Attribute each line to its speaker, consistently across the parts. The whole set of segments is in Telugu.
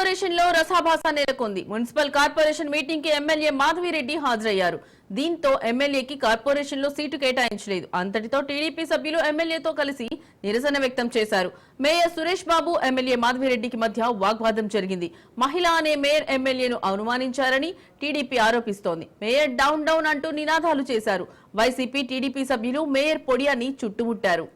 Speaker 1: కార్పొరేషన్ లో రసాభాస నెలకొంది. మున్సిపల్ కార్పొరేషన్ మీటింగ్ కి ఎమ్మెల్యే మాధవిరెడ్డి హాజరయ్యారు. దీంతో ఎమ్మెల్యేకి కార్పొరేషన్ లో సీటు కేటాయించలేదు. అంతటితో టీడీపీ సభ్యులు ఎమ్మెల్యేతో కలిసి నిరసన వ్యక్తం చేశారు. మేయర్ సురేష్ బాబు ఎమ్మెల్యే మాధవిరెడ్డికి మధ్య వాగ్వాదం జరిగింది. మహిళ అనే మేయర్ ఎమ్మెల్యేను అవమానించారని టీడీపీ ఆరోపిస్తోంది. మేయర్ డౌన్ డౌన్ అంటూ నినాదాలు చేశారు. వైసీపీ టీడీపీ సభ్యులు మేయర్ పొడియాన్ని చుట్టుముట్టారు.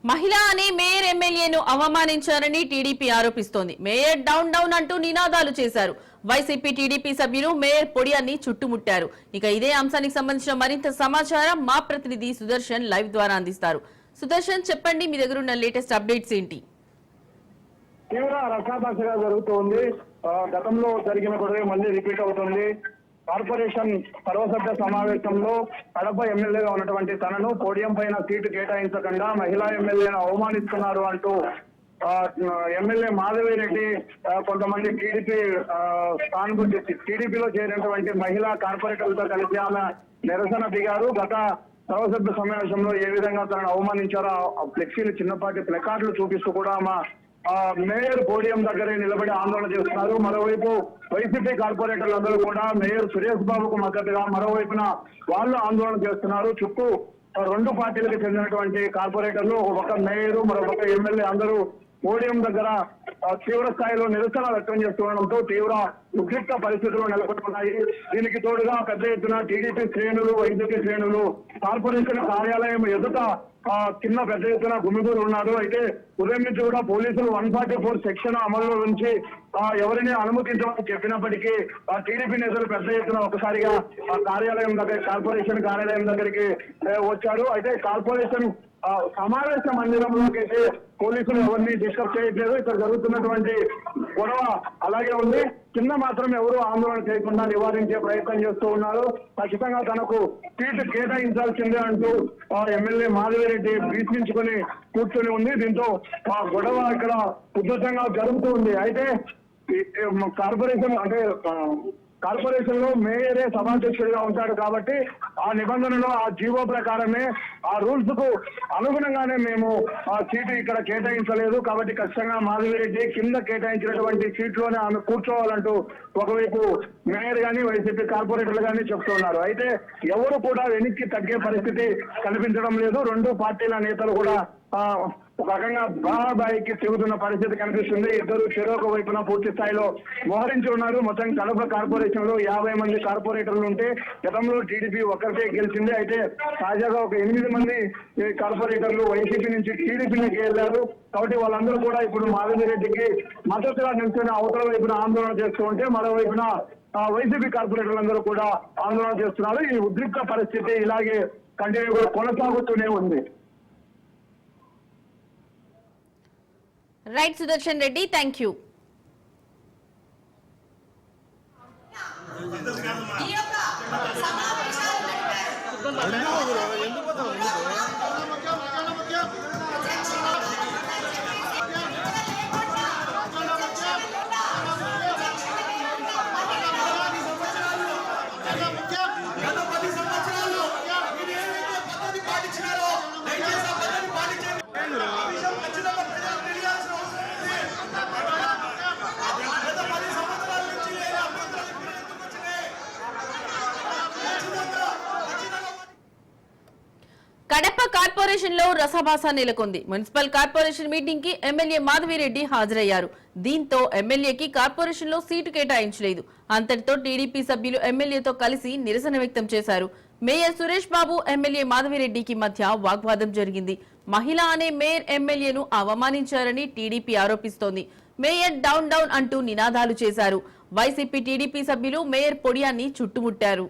Speaker 1: మహిళ అనే మేయర్ ఎమ్మెల్యేను అవమానించారని టీడీపీ ఆరోపిస్తోంది. మేయర్ డౌన్ డౌన్ అంటూ నినాదాలు చేశారు. వైసీపీ టీడీపీ సభ్యులు మేయర్ పొడియాన్ని చుట్టుముట్టారు. ఇక ఇదే అంశానికి సంబంధించిన మరింత సమాచారం మా ప్రతినిధి సుదర్శన్ లైవ్ ద్వారా అందిస్తారు. సుదర్శన్, చెప్పండి, మీ దగ్గర ఉన్న లేటెస్ట్ అప్డేట్స్ ఏంటి?
Speaker 2: తీవ్ర రసాభాసగా జరుగుతోంది. గతంలో జరిగిన గొడవ మళ్ళీ రిపీట్ అవుతుంది. కార్పొరేషన్ సర్వసభ్య సమావేశంలో కడప ఎమ్మెల్యేగా ఉన్నటువంటి తనను పోడియం పైన సీటు కేటాయించకుండా మహిళా ఎమ్మెల్యేను అవమానిస్తున్నారు అంటూ ఎమ్మెల్యే మాధవిరెడ్డి కొంతమంది టీడీపీలో చేరినటువంటి మహిళా కార్పొరేటర్లతో కలిసి ఆమె నిరసన దిగారు. గత సర్వసభ్య సమావేశంలో ఏ విధంగా తనను అవమానించారో ఫ్లెక్సీలు, చిన్నపాటి ప్లకార్డులు చూపిస్తూ కూడా ఆమె మేయర్ పోడియం దగ్గరే నిలబడి ఆందోళన చేస్తున్నారు. మరోవైపు వైసీపీ కార్పొరేటర్లందరూ కూడా మేయర్ సురేష్ బాబుకు మద్దతుగా మరోవైపున వాళ్ళు ఆందోళన చేస్తున్నారు. చుట్టూ రెండు పార్టీలకు చెందినటువంటి కార్పొరేటర్లు, ఒక మేయర్, మరొక ఎమ్మెల్యే అందరూ పోడియం దగ్గర తీవ్ర స్థాయిలో నిరసన వ్యక్తం చేస్తుండడంతో తీవ్ర ఉద్రిక్త పరిస్థితులు నెలకొంటున్నాయి. దీనికి తోడుగా పెద్ద ఎత్తున టీడీపీ శ్రేణులు, వైసీపీ శ్రేణులు కార్పొరేషన్ కార్యాలయం ఎదుట కింద పెద్ద ఎత్తున గుమిగూరు ఉన్నారు. అయితే ఉదయం నుంచి కూడా పోలీసులు 144 సెక్షన్ అమల్లో ఉంచి ఎవరిని అనుమతించమని చెప్పినప్పటికీ టీడీపీ నేతలు పెద్ద ఎత్తున ఒకసారిగా కార్యాలయం దగ్గర, కార్పొరేషన్ కార్యాలయం దగ్గరికి వచ్చారు. అయితే కార్పొరేషన్ సమావేశ మందిరంలోకి అయితే పోలీసులు ఎవరిని డిస్టర్బ్ చేయట్లేదు. ఇక్కడ జరుగుతున్నటువంటి గొడవ అలాగే ఉంది. కింద మాత్రం ఎవరు ఆందోళన చేయకుండా నివారించే ప్రయత్నం చేస్తూ ఉన్నారు. ఖచ్చితంగా తనకు సీటు కేటాయించాల్సిందే అంటూ ఎమ్మెల్యే మాధవిరెడ్డి భీష్మించుకొని కూర్చొని ఉంది. దీంతో గొడవ ఇక్కడ ఉధృతంగా జరుగుతూ ఉంది. అయితే కార్పొరేషన్ లో మేయరే సభాధ్యక్షుడిగా ఉంటాడు కాబట్టి ఆ నిబంధనలో, ఆ జీవో ప్రకారమే, ఆ రూల్స్ కు అనుగుణంగానే మేము ఆ సీటు ఇక్కడ కేటాయించలేదు. కాబట్టి ఖచ్చితంగా మాధవిరెడ్డి కింద కేటాయించినటువంటి సీట్లోనే ఆమె కూర్చోవాలంటూ ఒకవైపు మేయర్ గాని, వైసీపీ కార్పొరేటర్లు గాని చెప్తున్నారు. అయితే ఎవరు కూడా వెనక్కి తగ్గే పరిస్థితి కనిపించడం లేదు. రెండు పార్టీల నేతలు కూడా ఒక రకంగా బాబాయికి తిరుగుతున్న పరిస్థితి కనిపిస్తుంది. ఇద్దరు చెరొక వైపున పూర్తి స్థాయిలో మోహరించి ఉన్నారు. మొత్తం కడప కార్పొరేషన్ లో 50 మంది కార్పొరేటర్లు ఉంటే గతంలో టీడీపీ ఒక్కరికే గెలిచింది. అయితే తాజాగా ఒక 8 మంది కార్పొరేటర్లు వైసీపీ నుంచి టీడీపీకి వెళ్లారు. కాబట్టి వాళ్ళందరూ కూడా ఇప్పుడు మాధవిరెడ్డికి మద్దతుగా నిల్చొని అవతల వైపున ఆందోళన చేస్తూ ఉంటే, మరోవైపున వైసీపీ కార్పొరేటర్లందరూ కూడా ఆందోళన చేస్తున్నారు. ఈ ఉద్రిక్త పరిస్థితి ఇలాగే కంటిన్యూ కొనసాగుతూనే ఉంది.
Speaker 1: Right Sudarshan Reddy, thank you. Corporation లో రసభాస నెలకొంది. మున్సిపల్ కార్పొరేషన్ మీటింగ్ కి ఎమ్మెల్యే మాధవిరెడ్డి హాజరయ్యారు. దీంతో ఎమ్మెల్యేకి కార్పొరేషన్ లో సీటు కేటాయించలేదు. అంతటితో టీడీపీ సభ్యులు ఎమ్మెల్యేతో కలిసి నిరసన వ్యక్తం చేశారు. మేయర్ సురేష్ బాబు ఎమ్మెల్యే మాధవిరెడ్డికి మధ్య వాగ్వాదం జరిగింది. మహిళ అనే మేయర్ ఎమ్మెల్యేను అవమానించారని టీడీపీ ఆరోపిస్తోంది. మేయర్ డౌన్ డౌన్ అంటూ నినాదాలు చేశారు. వైసీపీ టీడీపీ సభ్యులు మేయర్ పొడియాన్ని చుట్టుముట్టారు.